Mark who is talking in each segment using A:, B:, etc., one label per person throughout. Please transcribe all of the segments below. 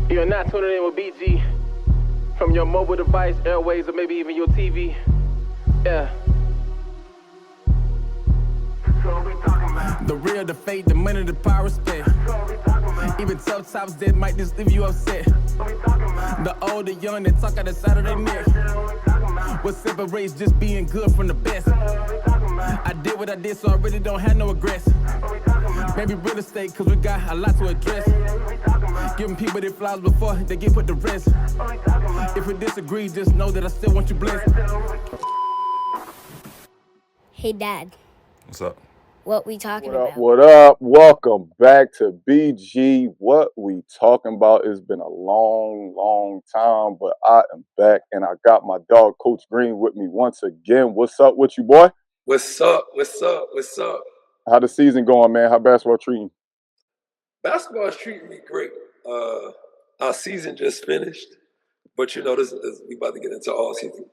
A: You're not tuning in with BG from your mobile device, airways, or maybe even your TV. Yeah. The real, the fake, the money, the power, respect. Even tough tops that might just leave you upset. The old, the young, that talk out the side of their neck. What separates just being good from the best? I did what I did, so I really don't have no regrets. Maybe real estate, cause we got a lot to address. Giving people their flowers before they get put to rest. If we disagree, just know that I still want you blessed.
B: Hey, Dad.
C: What's up?
B: What we talking about?
D: What up? Welcome back to BG. What we talking about? It's been a long time, but I am back and I got my dog, Coach Green, with me once again. What's up with you, boy?
C: What's up? What's up? What's up?
D: How the season going, man? How basketball treating?
C: Basketball is treating me great. Our season just finished, but you know, this we about to get into all season.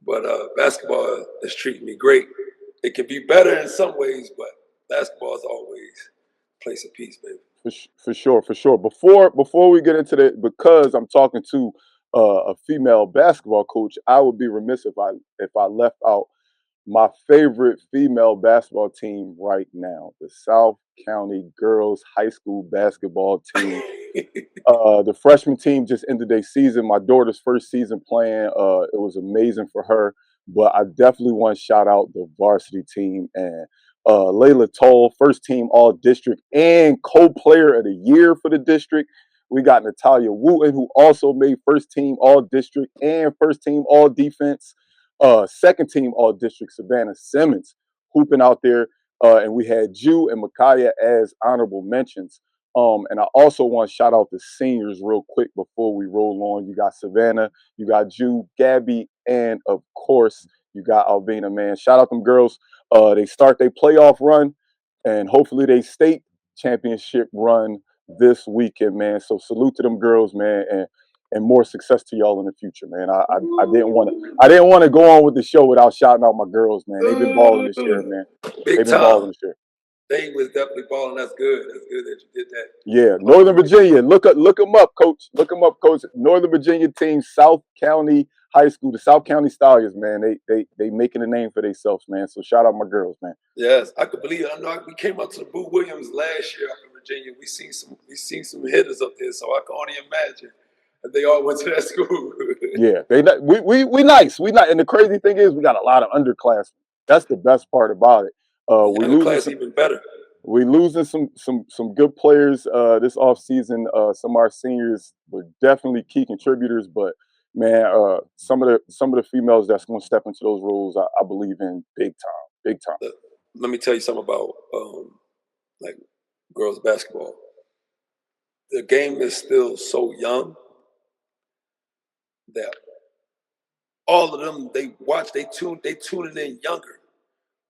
C: But basketball is treating me great. It can be better in some ways, but basketball is always a place of peace, baby.
D: For sure. Before we get into that, because I'm talking to a female basketball coach, I would be remiss if I left out my favorite female basketball team right now, the South County Girls High School Basketball Team. The freshman team just ended their season. My daughter's first season playing. It was amazing for her. But I definitely want to shout out the varsity team and Layla Toll, first team all district and co-player of the year for the district. We got Natalia Wooten, who also made first team all district and first team all defense. Second team all district, Savannah Simmons, hooping out there. And we had Jew and Micaiah as honorable mentions. And I also want to shout out the seniors real quick before we roll on. You got Savannah, you got Jew, Gabby, and of course, you got Alvina, man. Shout out them girls. They start their playoff run and hopefully they state championship run this weekend, man. So salute to them girls, man, and more success to y'all in the future, man. I didn't want to go on with the show without shouting out my girls, man. They've been balling this year, man.
C: Big
D: They've been
C: time.
D: balling this year.
C: They was definitely balling. That's good. That's good that you did that.
D: Yeah, Northern Virginia. Look them up, coach. Look them up, coach. Northern Virginia team, South County High School, the South County Stallions, man. They making a name for themselves, man. So shout out my girls, man.
C: Yes, I could believe it. I know we came up to the Boo Williams last year up in Virginia. We seen some hitters up there, so I can only imagine that they all went to that school.
D: Yeah, we nice. We not, and the crazy thing is we got a lot of underclassmen. That's the best part about it. We losing
C: even better.
D: We losing some good players this offseason. Some of our seniors were definitely key contributors, but man, some of the females that's going to step into those roles, I believe in big time.
C: Let me tell you something about like girls basketball. The game is still so young that all of them they tuning in younger,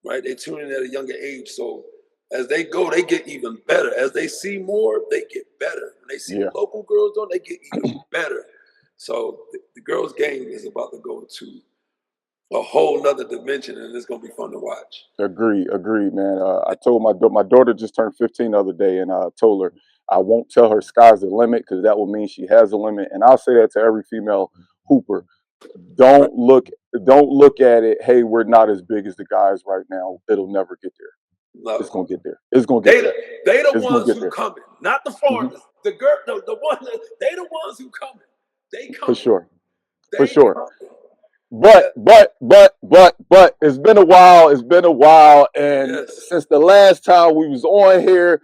C: right? They tune in at a younger age. So as they go, they get even better. As they see more, they get better. When they see local girls doing, they get even better. So the girls' game is about to go to a whole nother dimension, and it's gonna be fun to watch.
D: Agreed, man. I told my daughter just turned 15 the other day, and I told her I won't tell her sky's the limit because that will mean she has a limit. And I'll say that to every female hooper. Don't look at it. Hey, we're not as big as the guys right now. It'll never get there. No. It's gonna get there. It's gonna get there.
C: They the ones who coming, not the foreigners. The girl, the one. They the ones who coming. They coming.
D: For sure. But it's been a while, and since the last time we was on here,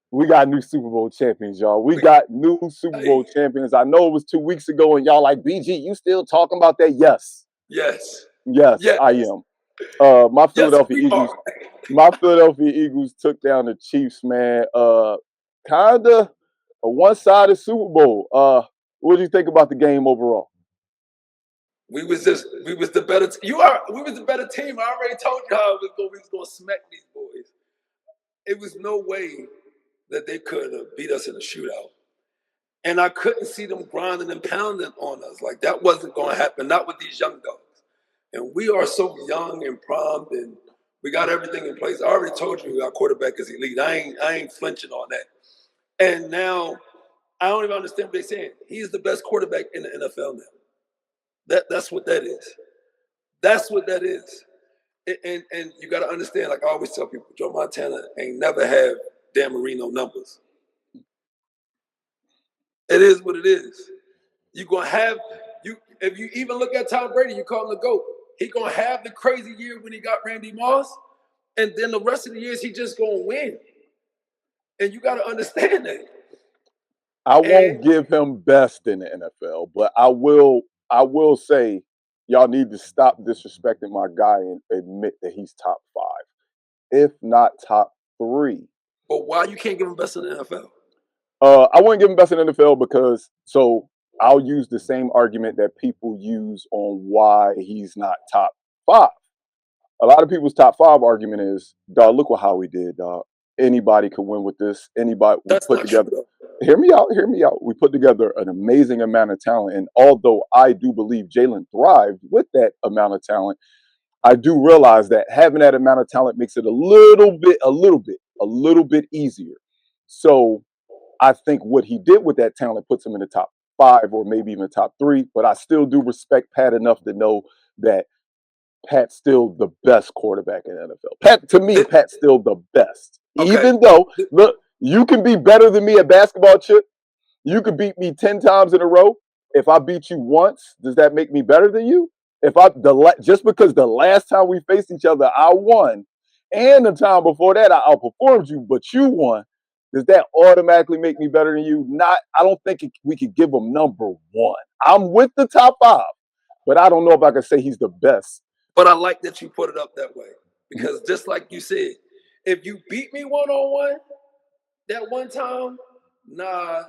D: we got new Super Bowl champions, y'all. We got new Super Bowl champions. I know it was 2 weeks ago, and y'all like, BG, you still talking about that? Yes, I am. My Philadelphia Eagles took down the Chiefs, man. Kinda a one-sided Super Bowl. What do you think about the game overall?
C: We was the better. We was the better team. I already told you how we was gonna smack these boys. It was no way that they could have beat us in a shootout, and I couldn't see them grinding and pounding on us. Like that wasn't gonna happen. Not with these young dogs. And we are so young and primed, and we got everything in place. I already told you our quarterback is elite. I ain't flinching on that. And now I don't even understand what they're saying. He's the best quarterback in the NFL now. That's what that is. That's what that is. And you got to understand, like I always tell people, Joe Montana ain't never had Dan Marino numbers. It is what it is. You're going to have, if you even look at Tom Brady, you call him the GOAT. He going to have the crazy year when he got Randy Moss, and then the rest of the years he just going to win. And you got to understand that.
D: I won't give him best in the NFL, but I will say y'all need to stop disrespecting my guy and admit that he's top 5, if not top 3.
C: But why you can't give him best in the NFL?
D: I wouldn't give him best in the NFL because, so I'll use the same argument that people use on why he's not top 5. A lot of people's top 5 argument is, dog, look what Howie did, dog. Anybody could win with this. Anybody we put together. Hear me out. We put together an amazing amount of talent. And although I do believe Jalen thrived with that amount of talent, I do realize that having that amount of talent makes it a little bit easier. So I think what he did with that talent puts him in the top 5 or maybe even top 3. But I still do respect Pat enough to know that Pat's still the best quarterback in the NFL. Pat's still the best. Okay. Even though, look, you can be better than me at basketball, Chip. You could beat me 10 times in a row. If I beat you once, does that make me better than you? Just because the last time we faced each other, I won, and the time before that, I outperformed you, but you won, does that automatically make me better than you? I don't think we could give him number 1. I'm with the top 5, but I don't know if I can say he's the best.
C: But I like that you put it up that way, because just like you said, if you beat me one-on-one that one time, that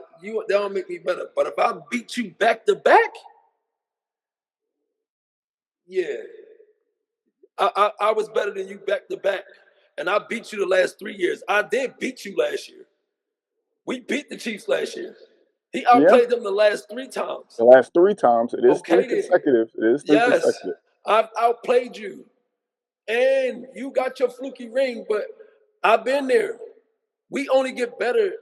C: don't make me better. But if I beat you back-to-back, yeah, I was better than you back-to-back, and I beat you the last 3 years. I did beat you last year. We beat the Chiefs last year. He outplayed them the last 3 times.
D: The last 3 times. It is 3 consecutive. It is 3 consecutive.
C: I've outplayed you. And you got your fluky ring, but I've been there. We only get better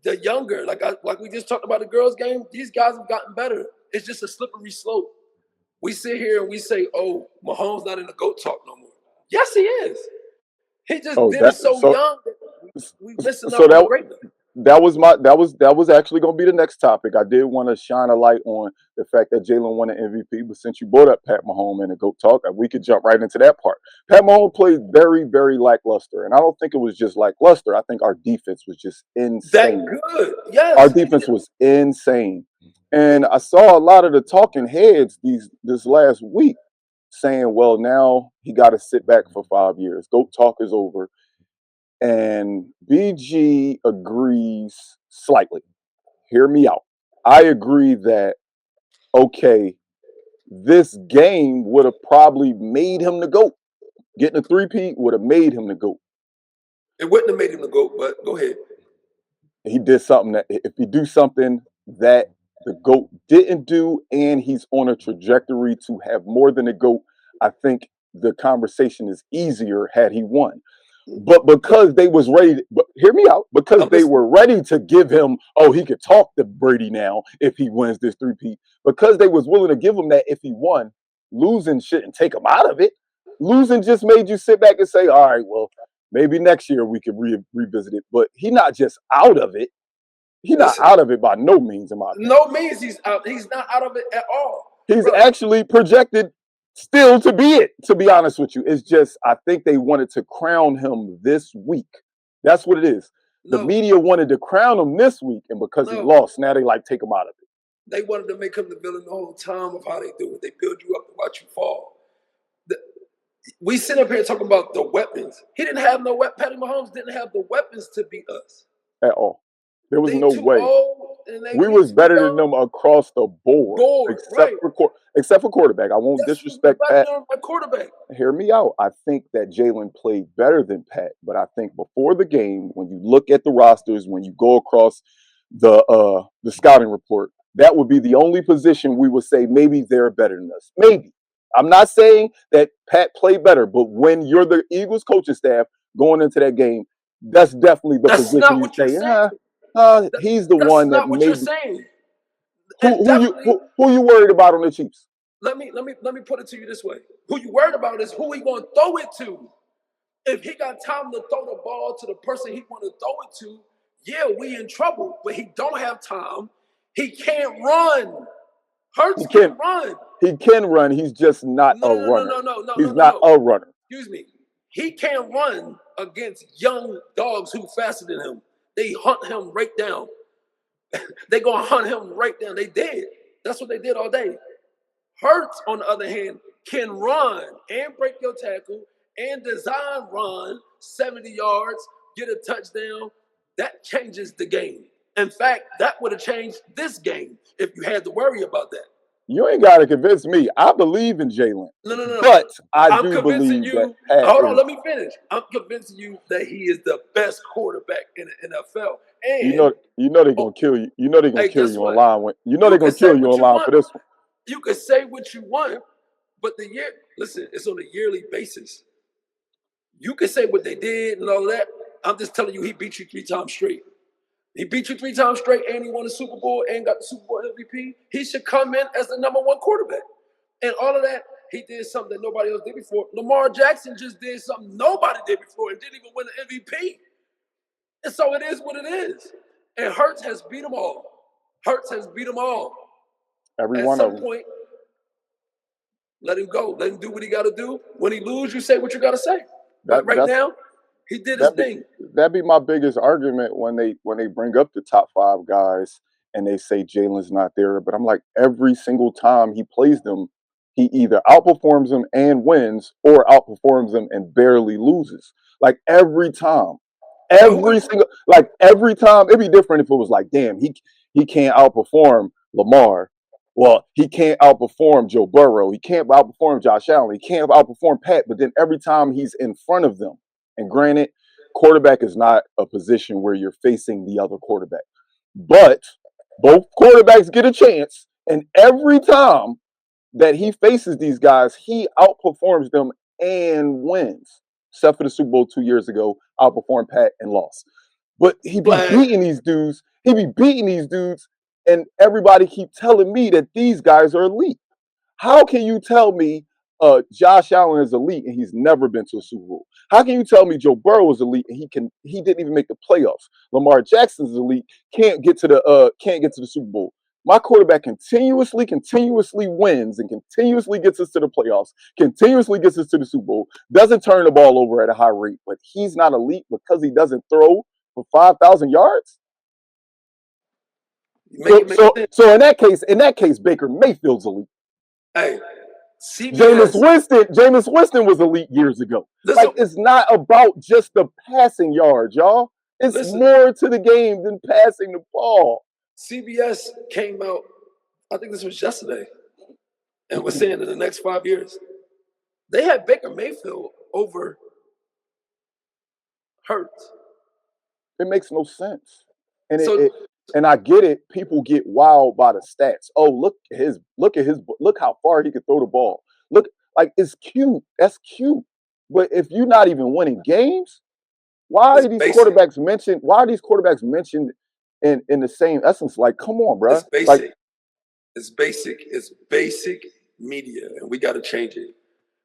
C: the younger. Like we just talked about the girls' game, these guys have gotten better. It's just a slippery slope. We sit here and we say, oh, Mahomes not in the GOAT talk no more. Yes, he is. He just did it so young that we listen up to greatness.
D: That was actually going to be the next topic. I did want to shine a light on the fact that Jalen won an MVP, but since you brought up Pat Mahomes and the GOAT talk, we could jump right into that part. Pat Mahomes played very, very lackluster, and I don't think it was just lackluster. I think our defense was just insane.
C: That good, yes.
D: Our defense was insane, and I saw a lot of the talking heads this last week saying, "Well, now he got to sit back for 5 years. GOAT talk is over." And BG agrees slightly. Hear me out. I agree that, okay, this game would have probably made him the GOAT. Getting a 3-peat would have made him the GOAT.
C: It wouldn't have made him the GOAT, but go ahead.
D: He did something that, if he do something that the GOAT didn't do, and he's on a trajectory to have more than a GOAT, I think the conversation is easier had he won. But because they was ready, hear me out, because they were ready to give him, he could talk to Brady now if he wins this 3-peat. Because they was willing to give him that if he won, losing shouldn't take him out of it. Losing just made you sit back and say, all right, well, maybe next year we could revisit it. But he's not just out of it. He's not out of it by no means, in my opinion.
C: No means he's out. He's not out of it at all.
D: He's actually projected still to be it, to be honest with you. It's just, I think they wanted to crown him this week. That's what it is. The media wanted to crown him this week, and because he lost, now they take him out of it.
C: They wanted to make him the villain the whole time of how they do it. They build you up to watch you fall. We sit up here talking about the weapons. He didn't have no weapons. Patty Mahomes didn't have the weapons to beat us.
D: At all. There was no way. We was better than them across the board, except for quarterback. I won't disrespect Pat.
C: Quarterback.
D: Hear me out. I think that Jalen played better than Pat, but I think before the game, when you look at the rosters, when you go across the scouting report, that would be the only position we would say maybe they're better than us. Maybe. I'm not saying that Pat played better, but when you're the Eagles coaching staff going into that game, that's definitely the position you say, He's the
C: That's
D: one that
C: not what you're
D: maybe.
C: saying. And definitely,
D: Who you worried about on the Chiefs?
C: let me put it to you this way. Who you worried about is who he gonna throw it to. If he got time to throw the ball to the person he want to throw it to, yeah, we in trouble. But he don't have time. He can't run. Hurts can run.
D: He can run. He's just not a runner. He's not a runner.
C: Excuse me. He can't run against young dogs who faster than him. They hunt him right down. They gonna hunt him right down. They did. That's what they did all day. Hurts, on the other hand, can run and break your tackle and design run 70 yards, get a touchdown. That changes the game. In fact, that would have changed this game if you had to worry about that.
D: You ain't got to convince me. I believe in Jalen.
C: No.
D: But I'm do believe
C: you,
D: that.
C: Hold on, let me finish. I'm convincing you that he is the best quarterback in the NFL. And
D: you know they're gonna kill you. You know they're gonna kill you online. They're gonna kill you online for this one.
C: You can say what you want, but listen, it's on a yearly basis. You can say what they did and all that. I'm just telling you, he beat you 3 times straight. He beat you 3 times straight, and he won the Super Bowl and got the Super Bowl MVP. He should come in as the #1 quarterback. And all of that, he did something that nobody else did before. Lamar Jackson just did something nobody did before and didn't even win the MVP. And so it is what it is. And Hurts has beat them all.
D: Every
C: At
D: one
C: some
D: of them.
C: point, let him go. Let him do what he got to do. When he lose, you say what you got to say. But right now, he did his thing.
D: That'd be my biggest argument when they bring up the top 5 guys and they say Jalen's not there. But I'm like, every single time he plays them, he either outperforms them and wins or outperforms them and barely loses. Like every time. Every time, it'd be different if it was like, damn, he can't outperform Lamar. Well, he can't outperform Joe Burrow. He can't outperform Josh Allen. He can't outperform Pat. But then every time he's in front of them, and granted, quarterback is not a position where you're facing the other quarterback. But both quarterbacks get a chance. And every time that he faces these guys, he outperforms them and wins. Except for the Super Bowl 2 years ago, outperformed Pat and lost. But he be beating these dudes. And everybody keep telling me that these guys are elite. How can you tell me Josh Allen is elite and he's never been to a Super Bowl? How can you tell me Joe Burrow is elite and he didn't even make the playoffs? Lamar Jackson's elite, can't get to the Super Bowl. My quarterback continuously wins and continuously gets us to the playoffs, continuously gets us to the Super Bowl, doesn't turn the ball over at a high rate, but he's not elite because he doesn't throw for 5,000 yards? So in that case, Baker Mayfield's elite.
C: Hey,
D: Jameis Winston was elite years ago. Like, it's not about just the passing yards, y'all. It's more to the game than passing the ball.
C: CBS came out, I think this was yesterday, and was saying in the next 5 years, they had Baker Mayfield over Hurts.
D: It makes no sense. And I get it. People get wild by the stats. Oh, look how far he can throw the ball. Look, like, it's cute. That's cute. But if you're not even winning games, why are these quarterbacks mentioned in the same essence? Like, come on, bro.
C: It's basic.
D: Like,
C: it's basic media, and we got to change it.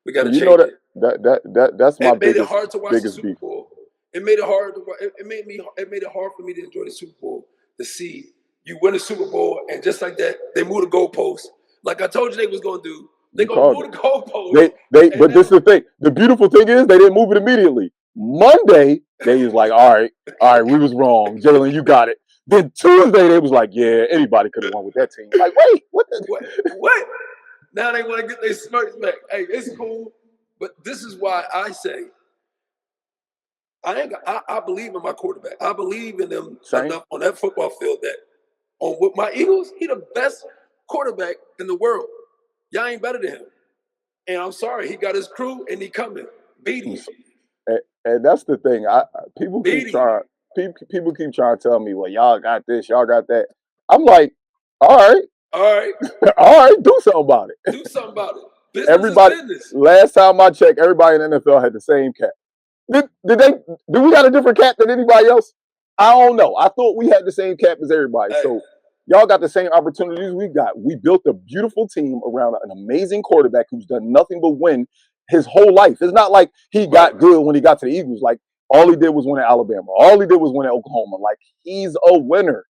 C: We got to change it.
D: That's my biggest.
C: It made it hard to watch the Super
D: beef.
C: Bowl. It made it hard to. It made it hard for me to enjoy the Super Bowl. To see you win the Super Bowl, and just like that, they move the goalposts. Like I told you they was gonna do. They gonna move the goalposts.
D: But this is the thing. The beautiful thing is they didn't move it immediately. Monday, they was like, all right, we was wrong. Jalen, you got it. Then Tuesday, they was like, yeah, anybody could have won with that team. Like, wait, what?
C: Now they want to get their smirks back. Hey, it's cool, but this is why I say I believe in my quarterback. I believe in them enough on that football field that with my Eagles, he the best quarterback in the world. Y'all ain't better than him. And I'm sorry, he got his crew and he coming. Beat him.
D: And that's the thing. People keep trying to tell me, well, y'all got this, y'all got that. I'm like, all right, do something about it.
C: Do something about it. Business is business.
D: Last time I checked, everybody in the NFL had the same cap. Do we got a different cap than anybody else? I don't know. I thought we had the same cap as everybody.
C: Hey.
D: So y'all got the same opportunities we got. We built a beautiful team around an amazing quarterback who's done nothing but win his whole life. It's not like he got good when he got to the Eagles. Like, all he did was win at Alabama. All he did was win at Oklahoma. Like, he's a winner.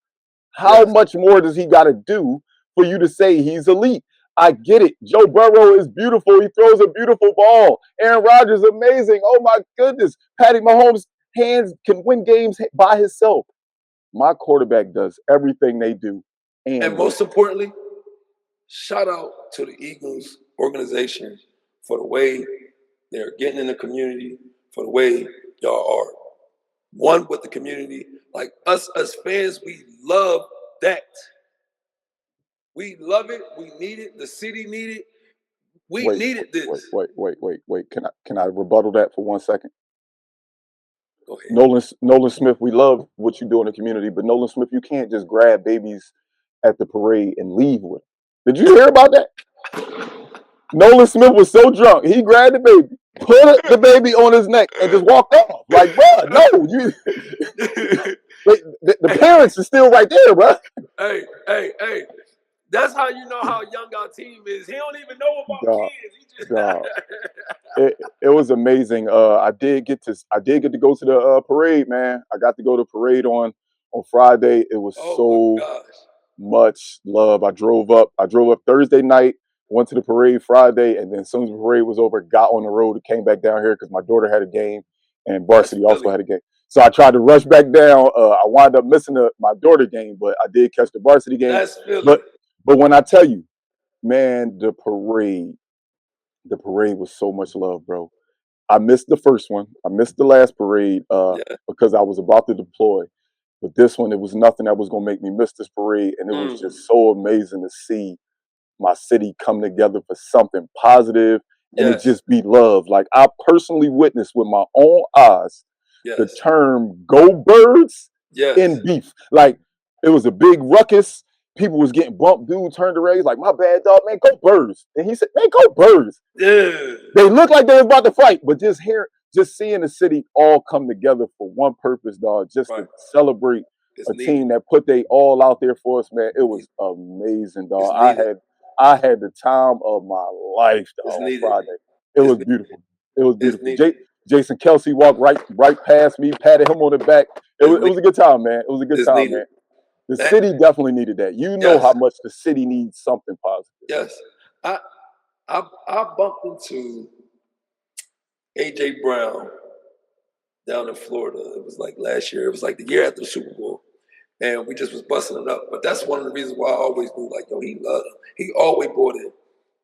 D: How much more does he got to do for you to say he's elite? I get it. Joe Burrow is beautiful. He throws a beautiful ball. Aaron Rodgers, amazing. Oh, my goodness. Patty Mahomes' hands can win games by himself. My quarterback does everything they do.
C: And most importantly, shout out to the Eagles organization for the way they're getting in the community, for the way y'all are one with the community. Like, us as fans, we love that. We love it. We need it. The city needed it. We needed this.
D: Wait. Can I rebuttal that for 1 second?
C: Go ahead.
D: Nolan Smith, we love what you do in the community, but Nolan Smith, you can't just grab babies at the parade and leave with them. Did you hear about that? Nolan Smith was so drunk, he grabbed the baby, put the baby on his neck, and just walked off. Like, bro, no, you. The parents are still right there, bro.
C: Hey. That's how you know how young our team is. He don't even know about kids. He just
D: it was amazing. I did get to go to the parade, man. I got to go to the parade on Friday. It was so much love. I drove up Thursday night, went to the parade Friday, and then as soon as the parade was over, got on the road and came back down here because my daughter had a game and varsity also had a game. So I tried to rush back down. I wound up missing my daughter game, but I did catch the varsity game. But when I tell you, man, the parade was so much love, bro. I missed the first one. I missed the last parade because I was about to deploy. But this one, it was nothing that was going to make me miss this parade. And it was just so amazing to see my city come together for something positive and it just be love. Like, I personally witnessed with my own eyes the term "Go Birds" in beef. Like, it was a big ruckus. People was getting bumped. Dude turned around. He's like, "My bad, dog, man, go Birds." And he said, "Man, go Birds."
C: Yeah.
D: They looked like they was about to fight, but just seeing the city all come together for one purpose, dog, just to celebrate a team that put they all out there for us, man. It was amazing, dog. I had the time of my life, dog, on Friday. It was beautiful. It was beautiful. Jason Kelsey walked right past me, patted him on the back. It was a good time, man. It was a good time, man. The city definitely needed that. You know how much the city needs something positive.
C: Yes. I bumped into AJ Brown down in Florida. It was like last year. It was like the year after the Super Bowl. And we just was busting it up. But that's one of the reasons why I always knew, like, yo, he loved him. He always brought it.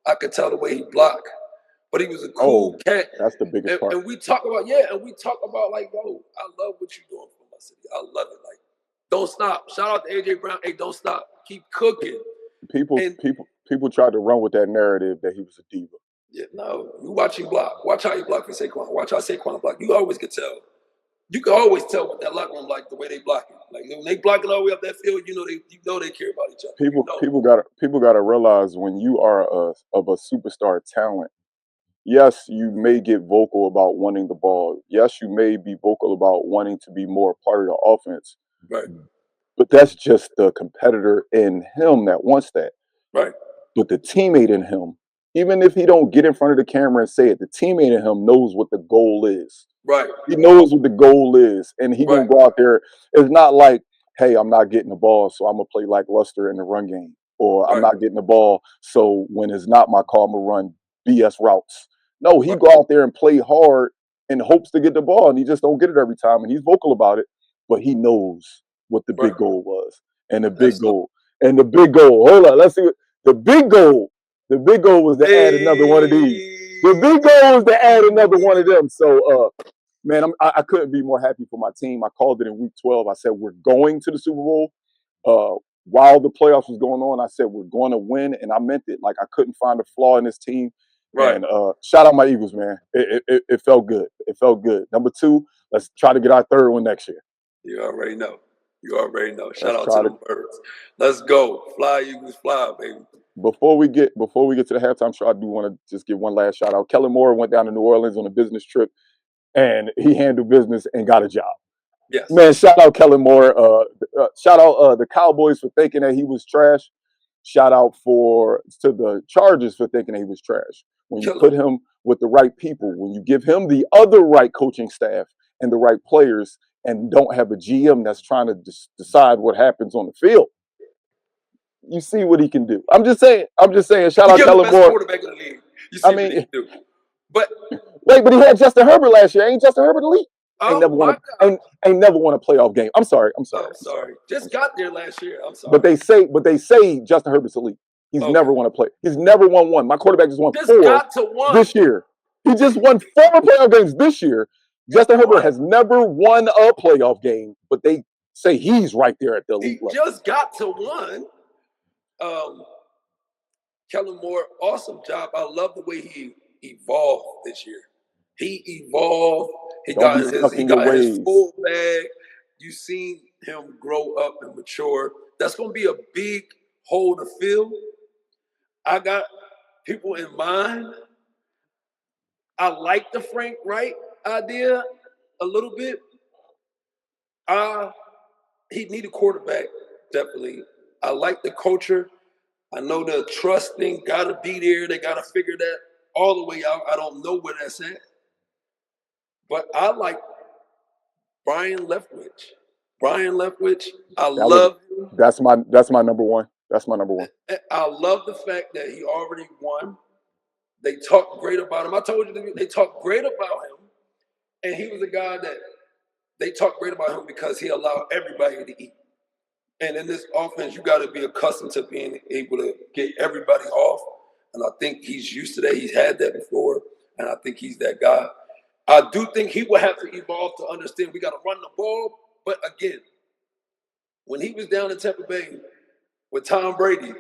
C: I could tell the way he blocked. But he was a cool cat.
D: That's the biggest part.
C: And we talk about, like, yo, I love what you're doing for my city. I love it. Like, don't stop. Shout out to AJ Brown. Hey, don't stop. Keep cooking.
D: People tried to run with that narrative that he was a diva.
C: Yeah, no. You watch him block. Watch how he block for Saquon. Watch how Saquon block. You always can tell. You can always tell what that locker room like, the way they block it. Like, when they block it all the way up that field, you know they care about each other.
D: People gotta realize, when you are of a superstar talent, yes, you may get vocal about wanting the ball. Yes, you may be vocal about wanting to be more a part of the offense.
C: Right.
D: But that's just the competitor in him that wants that.
C: Right.
D: But the teammate in him, even if he don't get in front of the camera and say it, the teammate in him knows what the goal is.
C: Right.
D: He knows what the goal is, and he gonna go out there. It's not like, hey, I'm not getting the ball, so I'm gonna play like Luster in the run game, or I'm not getting the ball, so when it's not my call, I'm gonna run BS routes. No, he go out there and play hard in hopes to get the ball, and he just don't get it every time, and he's vocal about it, but he knows what the big goal was, and the big goal, Hold on, let's see. The big goal was to add another one of these. The big goal was to add another one of them. So, man, I couldn't be more happy for my team. I called it in week 12. I said, we're going to the Super Bowl. While the playoffs was going on, I said, we're going to win, and I meant it. Like, I couldn't find a flaw in this team. Right. And shout out my Eagles, man. It felt good. It felt good. Number 2, let's try to get our 3rd one next year.
C: You already know. Shout out to the Birds. Let's go. Fly, Eagles, fly, baby.
D: Before we get to the halftime show, I do want to just give one last shout out. Kellen Moore went down to New Orleans on a business trip, and he handled business and got a job.
C: Yes.
D: Man, shout out Kellen Moore. Shout out the Cowboys for thinking that he was trash. Shout out to the Chargers for thinking that he was trash. When you
C: Kill
D: put
C: him.
D: him with the right people, when you give him the other right coaching staff and the right players, and don't have a GM that's trying to decide what happens on the field, you see what he can do. I'm just saying. Shout
C: You
D: out
C: give him the
D: Kellen
C: best
D: Moore.
C: quarterback in the league. You
D: I
C: see what he
D: mean,
C: can do. But
D: wait, but he had Justin Herbert last year. Ain't Justin Herbert elite? Ain't
C: oh
D: never won
C: my
D: a
C: God.
D: ain't never won a playoff game. I'm sorry.
C: I'm sorry. Just got there last year. I'm
D: But
C: sorry.
D: they say Justin Herbert's elite. He's
C: Okay.
D: never won a play. He's never won one. My quarterback just won
C: Just
D: 4
C: got to one.
D: this year. He just won 4 playoff games this year. Justin Herbert has never won a playoff game, but they say he's right there at the elite
C: He
D: level.
C: just got to one. Kellen Moore, awesome job. I love the way he evolved this year. He evolved. He got his full bag. You seen him grow up and mature. That's going to be a big hole to fill. I got people in mind. I like the Frank Wright idea a little bit. He need a quarterback, definitely. I like the culture. I know the trust thing got to be there. They got to figure that all the way out. I don't know where that's at. But I like Brian Leftwich. I love him.
D: That's my number one. That's my number one.
C: I love the fact that he already won. They talk great about him. I told you they talk great about him. And he was a guy that they talk great about him because he allowed everybody to eat. And in this offense, you got to be accustomed to being able to get everybody off. And I think he's used to that. He's had that before. And I think he's that guy. I do think he will have to evolve to understand we got to run the ball. But again, when he was down in Tampa Bay with Tom Brady,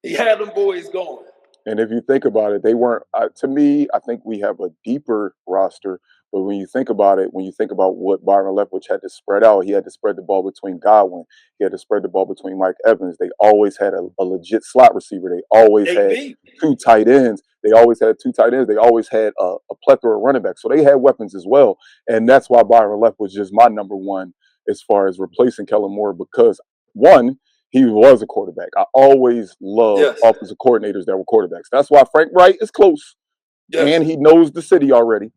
C: he had them boys going.
D: And if you think about it, they weren't, to me, I think we have a deeper roster. But when you think about it, when you think about what Byron Leftwich had to spread out, he had to spread the ball between Godwin. He had to spread the ball between Mike Evans. They always had a legit slot receiver. They always had 2 tight ends. They always had a plethora of running backs. So they had weapons as well. And that's why Byron Leftwich is my number one as far as replacing Kellen Moore, because one, he was a quarterback. I always loved offensive coordinators that were quarterbacks. That's why Frank Wright is close. And he knows the city already.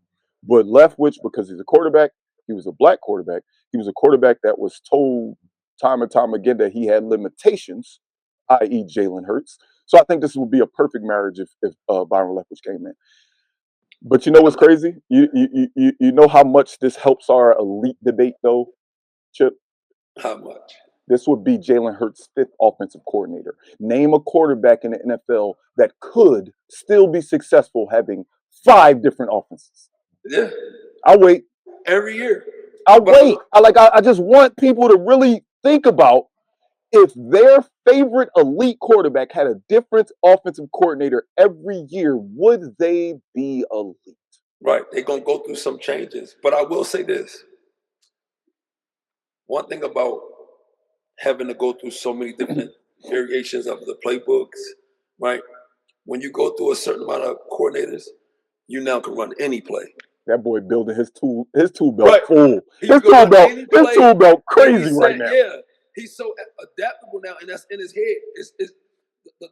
D: But Leftwich, because he's a quarterback, he was a black quarterback. He was a quarterback that was told time and time again that he had limitations, i.e. Jalen Hurts. So I think this would be a perfect marriage if Byron Leftwich came in. But you know what's crazy? You know how much this helps our elite debate, though, Chip?
C: How much?
D: This would be Jalen Hurts' 5th offensive coordinator. Name a quarterback in the NFL that could still be successful having 5 different offenses.
C: Yeah.
D: I'll wait.
C: Every year.
D: I'll wait. I just want people to really think about if their favorite elite quarterback had a different offensive coordinator every year, would they be elite?
C: Right. They're going to go through some changes. But I will say this. One thing about having to go through so many different variations of the playbooks, right? When you go through a certain amount of coordinators, you now can run any play.
D: That boy building his tool belt full.
C: His
D: tool belt crazy right now.
C: Yeah, he's so adaptable now, and that's in his head.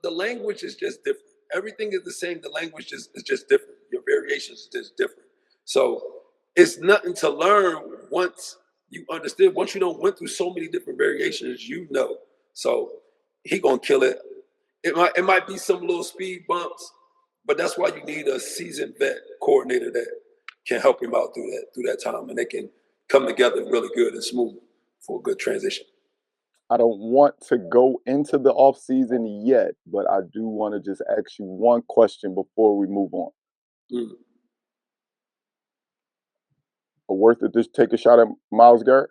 C: The language is just different. Everything is the same. The language is just different. Your variations is just different. So it's nothing to learn once you understand. Once you don't went through so many different variations, you know. So he gonna kill it. It might be some little speed bumps, but that's why you need a seasoned vet coordinator that can help him out through that time, and they can come together really good and smooth for a good transition.
D: I don't want to go into the offseason yet, but I do want to just ask you one question before we move on. Worth it to take a shot at Myles Garrett?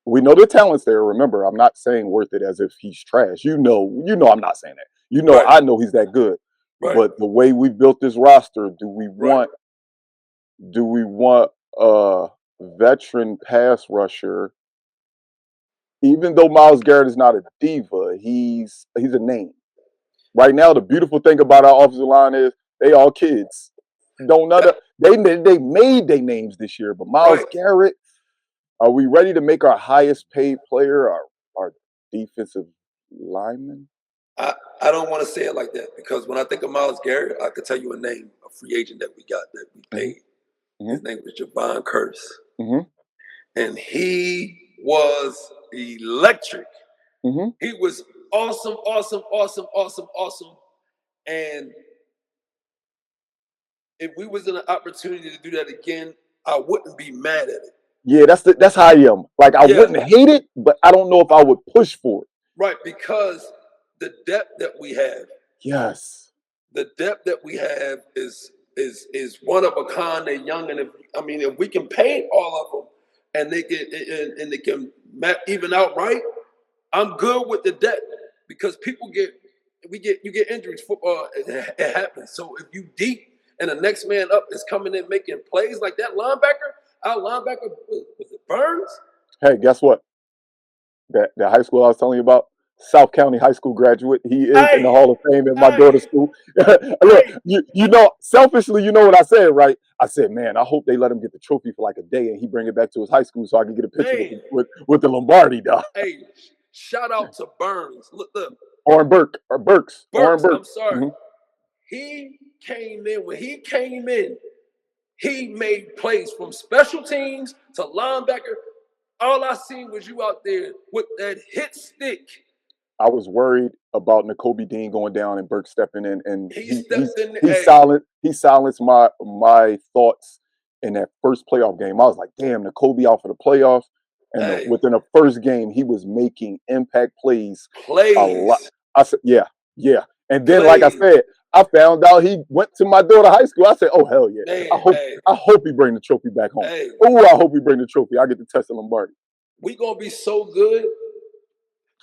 D: We know the talent's there. Remember, I'm not saying worth it as if he's trash. You know I'm not saying that. You know, I know he's that good. Right. But the way we built this roster, do we want a veteran pass rusher? Even though Myles Garrett is not a diva, he's a name. Right now, the beautiful thing about our offensive line is they all kids. They made their names this year, but Myles
C: Right.
D: Garrett, are we ready to make our highest paid player our defensive lineman?
C: I don't want to say it like that because when I think of Myles Garrett, I could tell you a name, a free agent that we got that we paid. His name was Javon Curse. And he was electric. He was awesome. And if we was in an opportunity to do that again, I wouldn't be mad at it.
D: Yeah, that's how I am. Like I wouldn't hate it, but I don't know if I would push for it.
C: Right, because the depth that we have.
D: Yes.
C: The depth that we have is one of a kind. They're young, and if we can pay all of them, and they can even out right, I'm good with the depth because you get injuries. Football, it happens. So if you deep and the next man up is coming in making plays like that our linebacker was it Burns?
D: Hey, guess what? That high school I was telling you about, South County High School graduate. He is in the Hall of Fame at my daughter's school. Look, you know, selfishly, you know what I said, right? I said, man, I hope they let him get the trophy for like a day and he bring it back to his high school so I can get a picture with the Lombardi, dog.
C: Hey, shout out to Burns. Look.
D: Burks.
C: I'm sorry. He came in. When he came in, he made plays from special teams to linebacker. All I seen was you out there with that hit stick.
D: I was worried about Nakobe Dean going down and Burke stepping in, and he silenced my thoughts in that first playoff game. I was like, damn, Nakobe out for the playoffs. And within the first game, he was making impact plays. A lot. I said, yeah. And then, like I said, I found out he went to my daughter's high school. I said, oh, hell yeah. I hope he bring the trophy back home. Oh, I hope he bring the trophy. I get to test the Lombardi.
C: We going to be so good.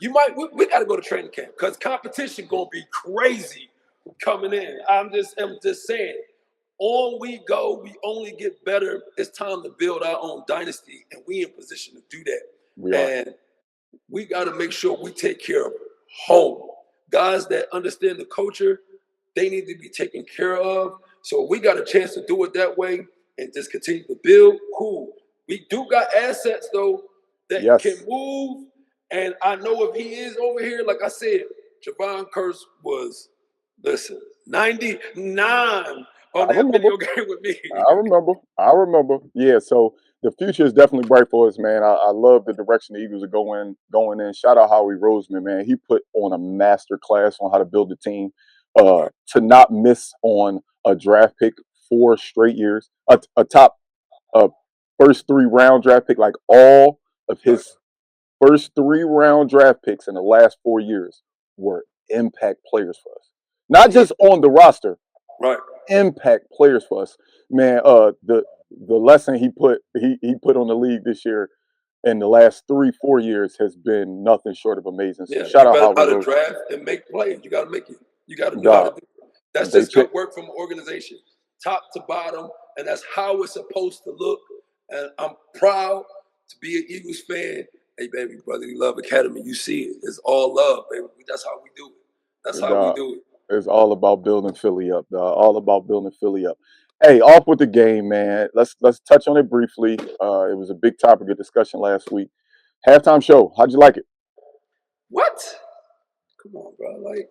C: We got to go to training camp because competition going to be crazy coming in. I'm just saying. On we go. We only get better. It's time to build our own dynasty, and we in position to do that. And we got to make sure we take care of home. Guys that understand the culture, they need to be taken care of. So we got a chance to do it that way and just continue to build. Cool. We do got assets, though, that can move. And I know if he is over here, like I said, Javon Curse was, 99 on that video game with me.
D: I remember. Yeah, so the future is definitely bright for us, man. I love the direction the Eagles are going in. Shout out Howie Roseman, man. He put on a master class on how to build a team. To not miss on a draft pick 4 straight years, a top first 3 round draft pick, like all of his first 3 round draft picks in the last 4 years were impact players for us. Not just on the roster,
C: right?
D: Impact players for us, man. The lesson he put on the league this year in the last 3-4 years has been nothing short of amazing. So shout out
C: how to draft and make plays. You got to make it. You got to know how to do it. That's just good work from an organization, top to bottom, and that's how it's supposed to look. And I'm proud to be an Eagles fan. Hey, baby, Brotherly Love Academy, you see it. It's all love, baby. That's how we do it. That's how we do it.
D: It's all about building Philly up, dog. All about building Philly up. Hey, off with the game, man. Let's touch on it briefly. It was a big topic of discussion last week. Halftime show. How'd you like it?
C: What? Come on, bro. Like,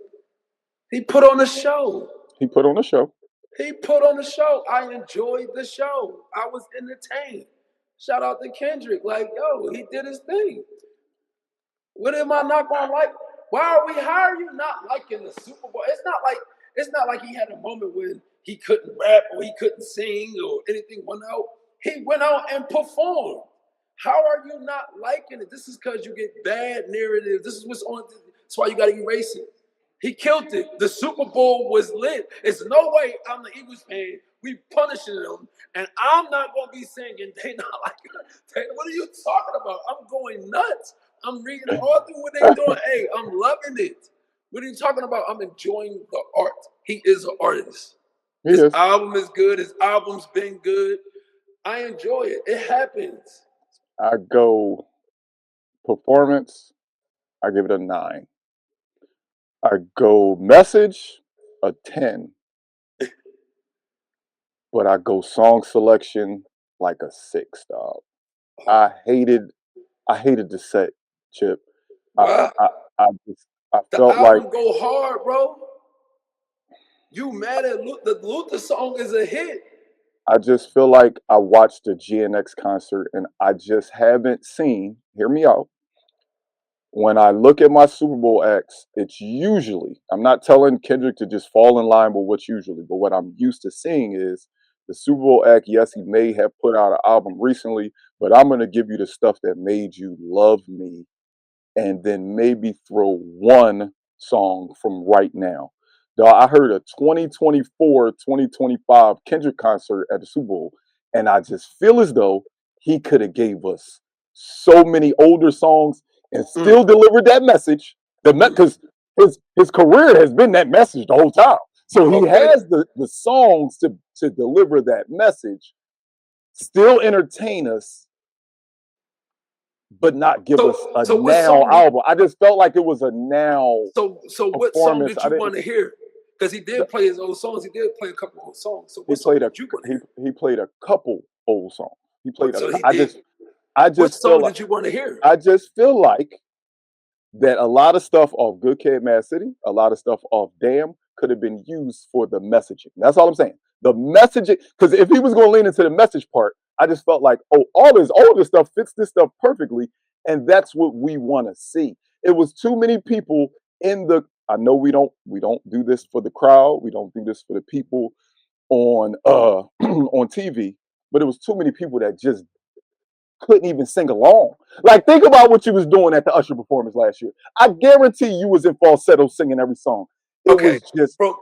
C: he put on the show.
D: He put on the show.
C: I enjoyed the show. I was entertained. Shout out to Kendrick. Like, yo, he did his thing. What am I not gonna like? How are you not liking the Super Bowl? It's not like he had a moment when he couldn't rap or he couldn't sing or anything went out. He went out and performed. How are you not liking it? This is because you get bad narratives. This is what's on. That's why you got to erase it. He killed it. The Super Bowl was lit. It's no way I'm the Eagles fan. We punishing them, and I'm not gonna be singing. They not like it. What are you talking about? I'm going nuts. I'm reading all through what they're doing. Hey, I'm loving it. What are you talking about? I'm enjoying the art. He is an artist. His album is good. His album's been good. I enjoy it. It happens.
D: I go performance. I give it a 9. I go message, a 10. but I go song selection like a 6, dog. I hated the set, Chip. I
C: Wow.
D: I
C: The
D: felt like
C: album go hard, bro. You mad at the Luther song is a hit.
D: I just feel like I watched a GNX concert and I just haven't seen, hear me out. When I look at my Super Bowl acts, it's usually, I'm not telling Kendrick to just fall in line with what's usually, but what I'm used to seeing is the Super Bowl act. Yes, he may have put out an album recently, but I'm going to give you the stuff that made you love me and then maybe throw one song from right now. Dawg, I heard a 2024-2025 Kendrick concert at the Super Bowl, and I just feel as though he could have gave us so many older songs and still delivered that message. Because his career has been that message the whole time. So he
C: Okay.
D: has the songs to deliver that message, still entertain us, but not give us a
C: So what
D: now
C: song
D: album. I just felt like it was a now
C: So what song
D: performance.
C: did you want to hear? Because he did play his old songs. He did play a couple old songs. So
D: He
C: what song
D: played
C: did you want to hear?
D: he played a couple old songs. He played
C: So
D: a.
C: he
D: I
C: did. What
D: just feel
C: song
D: like
C: did you want to hear?
D: I just feel like that a lot of stuff off Good Kid, Mad City, a lot of stuff off Damn could have been used for the messaging. That's all I'm saying. The messaging, because if he was going to lean into the message part, I just felt like, oh, all this older stuff fits this stuff perfectly, and that's what we want to see. It was too many people in the. I know we don't do this for the crowd. We don't do this for the people on on TV, but it was too many people that just couldn't even sing along. Like, think about what you was doing at the Usher performance last year. I guarantee you was in falsetto singing every song. It
C: Okay.
D: was just,
C: From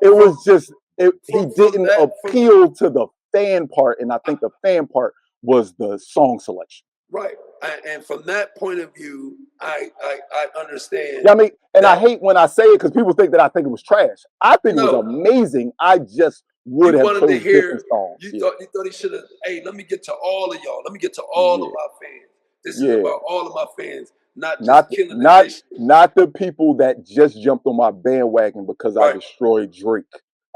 D: he didn't appeal to the fan part, and I think the fan part was the song selection.
C: Right. And from that point of view, I understand.
D: Yeah, I mean, and I hate when I say it because people think that I think it was trash. I think it was
C: No.
D: amazing. I just would
C: You
D: have
C: wanted
D: chose
C: to hear.
D: different songs.
C: You thought he should have. Hey, let me get to all of y'all. Let me get to all of my fans. This is about all of my fans, not just killing the dish.
D: Not the people that just jumped on my bandwagon because I destroyed Drake.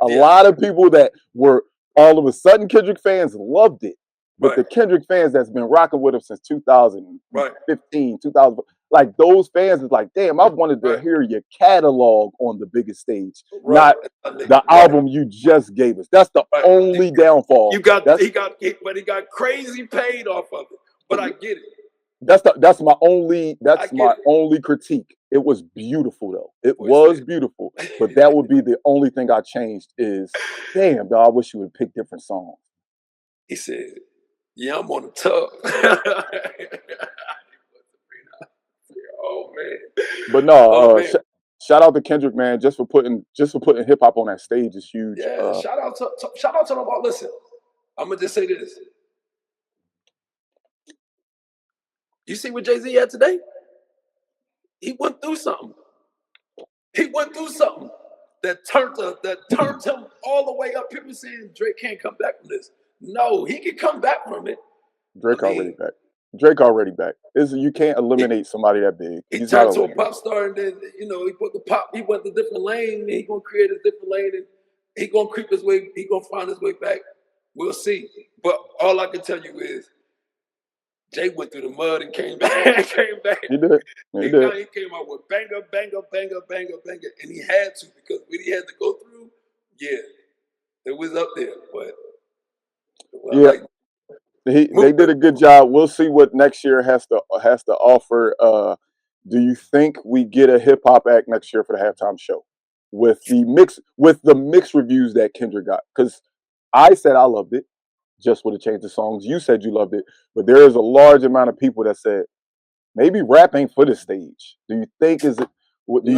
D: A
C: Yeah.
D: lot of people that were all of a sudden Kendrick fans loved it. But the Kendrick fans that's been rocking with him since 2015, 2000, like those fans is like, damn, I wanted to hear your catalog on the biggest stage, not the album you just gave us. That's the only downfall.
C: He got crazy paid off of it. But I get it.
D: That's my only critique. It was beautiful though. It was beautiful. But that would be the only thing I changed is, damn, dog, I wish you would pick different songs.
C: He said, yeah, I'm on the tub. Oh man.
D: But no, shout out to Kendrick, man, just for putting hip hop on that stage is huge.
C: Yeah, shout out to them all. Listen, I'm gonna just say this. You see what Jay-Z had today? He went through something. That turned him all the way up. People saying Drake can't come back from this. No, he can come back from it.
D: Drake already back. You can't eliminate somebody that big.
C: He turned to a pop star, and then he went a different lane, and he gonna create a different lane, and he gonna creep his way. He gonna find his way back. We'll see. But all I can tell you is, Jay went through the mud and came back.
D: He did.
C: He came out with banger, and he had to, because what he had to go through, it was up there. But
D: they did a good job. We'll see what next year has to offer. Do you think we get a hip hop act next year for the halftime show with the mixed reviews that Kendrick got? Because I said I loved it. Just would have changed the songs. You said you loved it, but there is a large amount of people that said maybe rap ain't for the stage. Do you think I wouldn't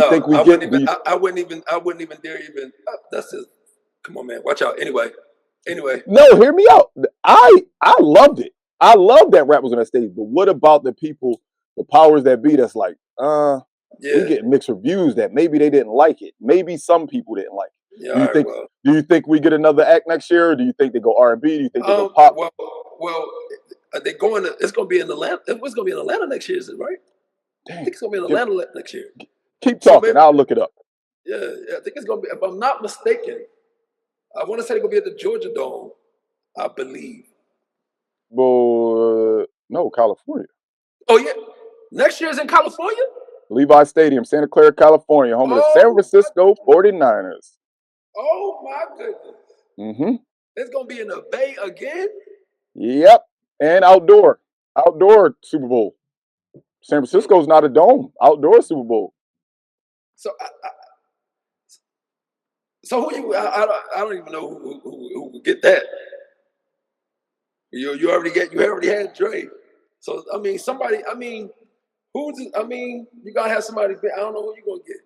C: even dare even. That's just, come on, man. Watch out. Anyway.
D: No, hear me out. I loved it. I love that rap was on that stage. But what about the people, the powers that be? That's like, we get mixed reviews that maybe they didn't like it. Maybe some people didn't like it.
C: Yeah,
D: do you think we get another act next year, or do you think they go R&B? Do you think they go pop?
C: Well, are they going to? It's going to be in Atlanta. It's going to be in Atlanta next year, is it right?
D: Dang.
C: I think it's going to be in Atlanta next year.
D: Keep talking. I'll look it up.
C: Yeah, I think it's going to be. If I'm not mistaken, I want to say it's going to be at the Georgia Dome. I believe.
D: Well, no, California.
C: Oh yeah, next year's in California.
D: Levi Stadium, Santa Clara, California, home of the San
C: Oh my,
D: Francisco 49ers.
C: oh my goodness.
D: Mm-hmm.
C: It's gonna be in the Bay again.
D: Yep. And outdoor Super Bowl. San Francisco's not a dome. Outdoor Super Bowl.
C: So, so who you? I don't even know who would get that. You already had Dre. So I mean, somebody. I mean, you gotta have somebody. I don't know who you gonna get.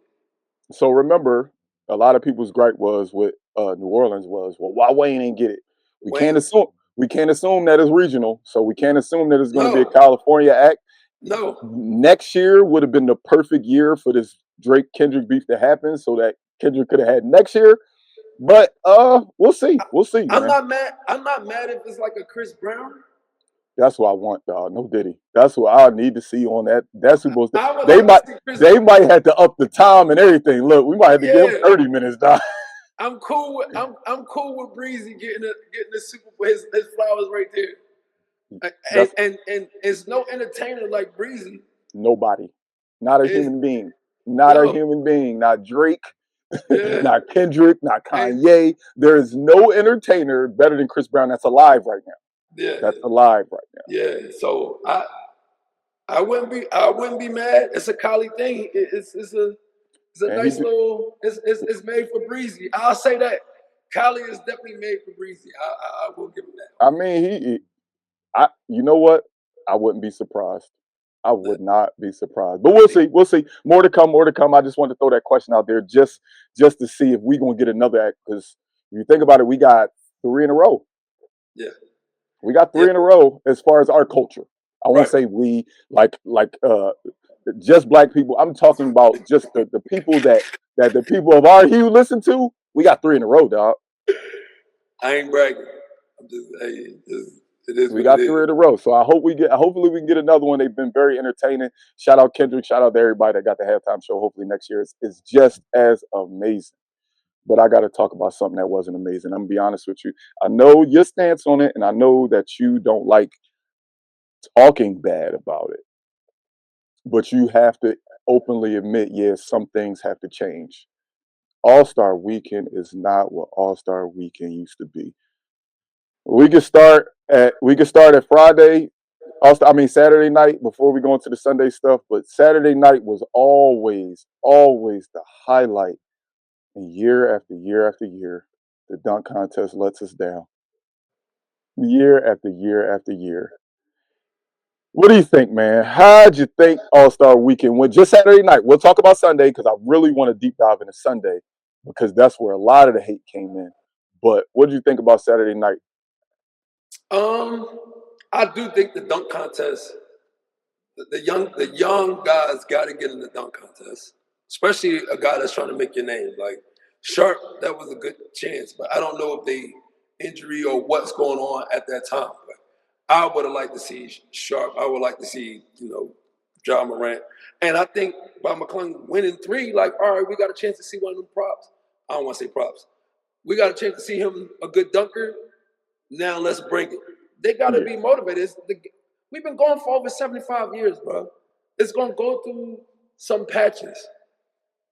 D: So remember, a lot of people's gripe was with New Orleans was, well, why Wayne ain't get it? We
C: Wayne?
D: can't assume that it's regional, so we can't assume that it's going to be a
C: No.
D: California act.
C: No.
D: Next year would have been the perfect year for this Drake Kendrick beef to happen, so that Kendrick could have had next year. But we'll see. We'll see.
C: I'm
D: man.
C: not mad. I'm not mad if it's like a Chris Brown.
D: That's what I want, dog. No Diddy. That's what I need to see on that. That's supposed to.
C: They
D: might have to up the time and everything. Look, we might have to give him 30 minutes, dog.
C: I'm cool with Breezy getting the Super Bowl, his flowers right there. And it's no entertainer like Breezy.
D: Nobody. Not a human being. Not a human being. Not Drake. Yeah. Not Kendrick. Not Kanye. There is no entertainer better than Chris Brown that's alive right now.
C: Yeah.
D: That's alive right now.
C: Yeah. So I wouldn't be mad. It's a Cali thing. It's a nice little. It's made for Breezy. I'll say that. Cali is definitely made for Breezy. I will give him that.
D: I mean, you know what? I wouldn't be surprised. I would not be surprised. But we'll see. We'll see. More to come. More to come. I just wanted to throw that question out there just to see if we're gonna get another act. Because if you think about it, we got 3 in a row.
C: Yeah.
D: We got 3 in a row as far as our culture. I won't say we like just black people. I'm talking about just the people that the people of our hue listen to. We got 3 in a row, dog.
C: I ain't bragging. I'm just it is.
D: We got 3 in a row. So hopefully we can get another one. They've been very entertaining. Shout out Kendrick. Shout out to everybody that got the halftime show. Hopefully next year is just as amazing. But I got to talk about something that wasn't amazing. I'm going to be honest with you. I know your stance on it, and I know that you don't like talking bad about it. But you have to openly admit, yes, some things have to change. All-Star Weekend is not what All-Star Weekend used to be. We could start at Friday, Saturday night before we go into the Sunday stuff. But Saturday night was always the highlight. And year after year after year, the dunk contest lets us down. Year after year after year. What do you think, man? How'd you think All-Star Weekend went? Just Saturday night. We'll talk about Sunday because I really want to deep dive into Sunday because that's where a lot of the hate came in. But what did you think about Saturday night?
C: I do think the dunk contest, the young guys got to get in the dunk contest, especially a guy that's trying to make your name. Like Sharp, that was a good chance, but I don't know if they injury or what's going on at that time. But I would have liked to see Sharp. I would like to see, Ja Morant. And I think by McClung winning 3, like, all right, we got a chance to see one of them props. I don't want to say props. We got a chance to see him a good dunker. Now let's bring it. They got to be motivated. We've been going for over 75 years, bro. It's going to go through some patches.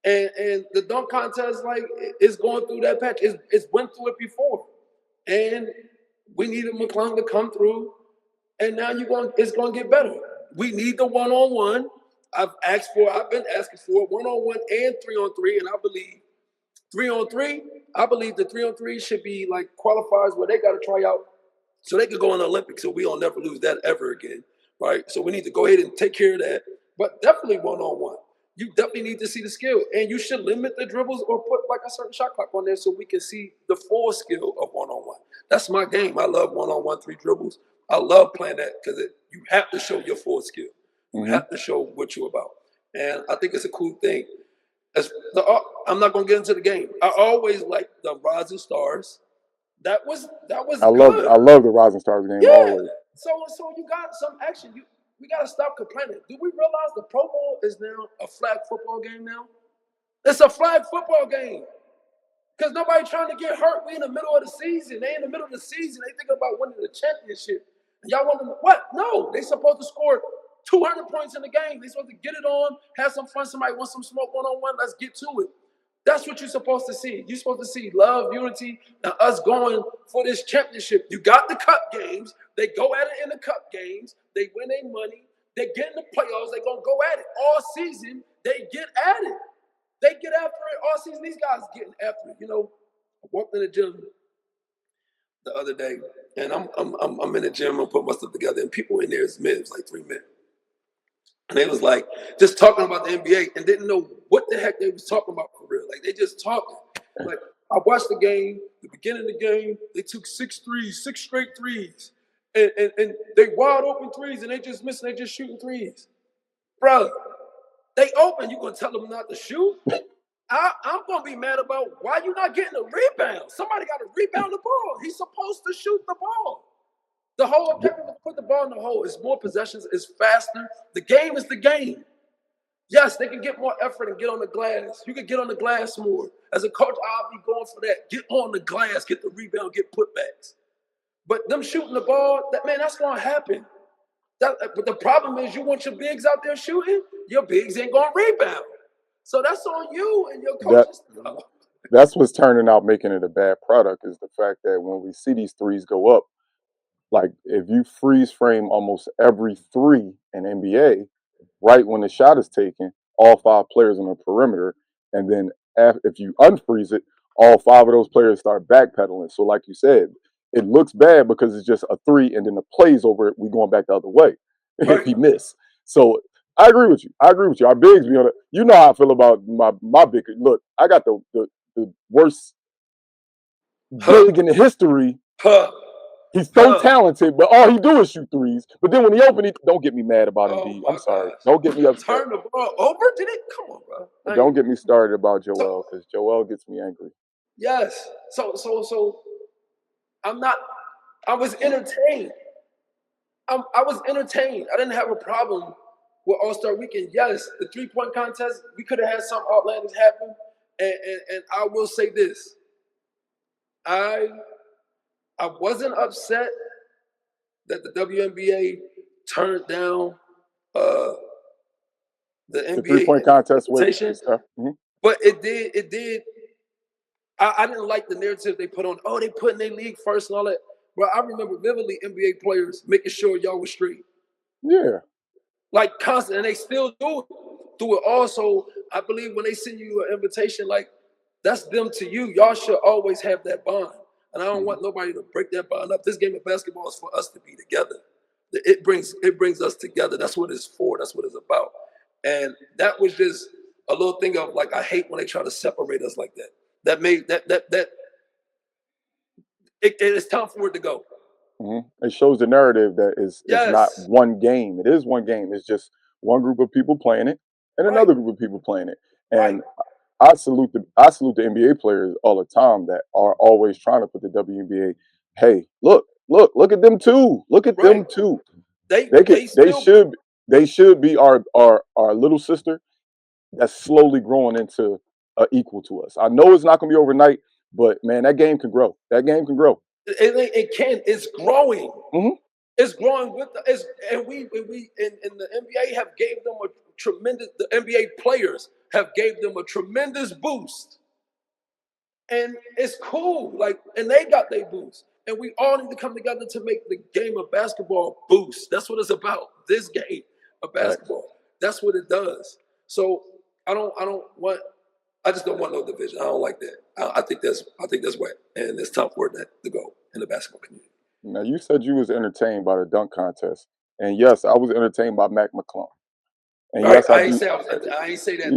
C: And the dunk contest, like, it's going through that patch. It's went through it before. And we needed McClung to come through. And now it's going to get better. We need the one-on-one. I've been asking for it, one-on-one and 3-on-3. And I believe 3-on-3, the 3-on-3 should be like qualifiers where they got to try out so they could go in the Olympics. So we don't never lose that ever again, right? So we need to go ahead and take care of that. But definitely one-on-one. You definitely need to see the skill. And you should limit the dribbles or put like a certain shot clock on there so we can see the full skill of one-on-one. That's my game. I love one-on-one 3 dribbles. I love playing that because you have to show your full skill. You have to show what you're about. And I think it's a cool thing. I'm not going to get into the game. I always like the Rising Stars. That was
D: I love the Rising Stars game always.
C: So you got some action. We got to stop complaining. Do we realize the Pro Bowl is now a flag football game now? It's a flag football game. Because nobody trying to get hurt. We in the middle of the season. They in the middle of the season. They thinking about winning the championship. And y'all want them to, what? No, they supposed to score 200 points in the game. They supposed to get it on, have some fun. Somebody wants some smoke one-on-one. Let's get to it. That's what you're supposed to see. You're supposed to see love, unity, and us going for this championship. You got the cup games. They go at it in the cup games. They win their money. They get in the playoffs. They're going to go at it all season. They get at it. They get after it all season. These guys getting after it. You know, I walked in the gym the other day, and I'm in the gym. I'm putting my stuff together, and people in there is men. It's like 3 men. And they was like just talking about the NBA and didn't know what the heck they was talking about for real. Like they just talking. Like I watched the game, the beginning of the game, they took 6 straight threes. And they wide open threes and they just missing, they just shooting threes. Bro, they open, you gonna tell them not to shoot? I'm gonna be mad about why you not getting a rebound. Somebody gotta rebound the ball. He's supposed to shoot the ball. The whole objective is to put the ball in the hole. It's more possessions. It's faster. The game is the game. Yes, they can get more effort and get on the glass. You can get on the glass more. As a coach, I'll be going for that. Get on the glass, get the rebound, get putbacks. But them shooting the ball, that's going to happen. But the problem is you want your bigs out there shooting, your bigs ain't going to rebound. So that's on you and your coaches.
D: That's what's turning out making it a bad product is the fact that when we see these threes go up, like if you freeze frame almost every 3 in NBA, right when the shot is taken, all 5 players on the perimeter, and then if you unfreeze it, all 5 of those players start backpedaling. So like you said, it looks bad because it's just a 3, and then the plays over it, we going back the other way if he miss. So I agree with you. Our bigs be on it. You know how I feel about my big. Look, I got the worst big in the history. He's so talented, but all he do is shoot threes. But then when he open it, don't get me mad about him, I'm sorry. Don't get me upset.
C: Turn the ball over? Did it? Come on, bro.
D: But don't get me started about Joel, because Joel gets me angry.
C: Yes. So I'm not. I was entertained. I was entertained. I didn't have a problem with All-Star Weekend. Yes, the 3-point contest, we could have had some outlanders happen. And I will say this. I wasn't upset that the WNBA turned down the NBA
D: 3-point contest with
C: but it did. I didn't like the narrative they put on. Oh, they put in their league first and all that. Bro, I remember vividly NBA players making sure y'all were straight.
D: Yeah.
C: Like constant, and they still do it also. I believe when they send you an invitation, like that's them to you. Y'all should always have that bond. And I don't want nobody to break that bond up. This game of basketball is for us to be together. It brings us together. That's what it's for. That's what it's about. And that was just a little thing of like, I hate when they try to separate us like that. That made it's time for it to go.
D: It shows the narrative that it's not one game. It is one game. It's just one group of people playing it and another group of people playing it. And I salute the NBA players all the time that are always trying to put the WNBA. Hey, look at them too. Look at them too. They should be our little sister that's slowly growing into equal to us. I know it's not going to be overnight, but man, that game can grow. It
C: can. It's growing. It's growing with us, and we in the NBA have gave them a tremendous. The NBA players have gave them a tremendous boost, and it's cool. Like, and they got their boost, and we all need to come together to make the game of basketball boost. That's what it's about. This game of basketball. That's what it does. So I just don't want no division. I don't like that. I think that's whack, and it's time for that to go in the basketball community.
D: Now, you said you was entertained by the dunk contest, and yes, I was entertained by Mac McClung. And yes, I ain't say that.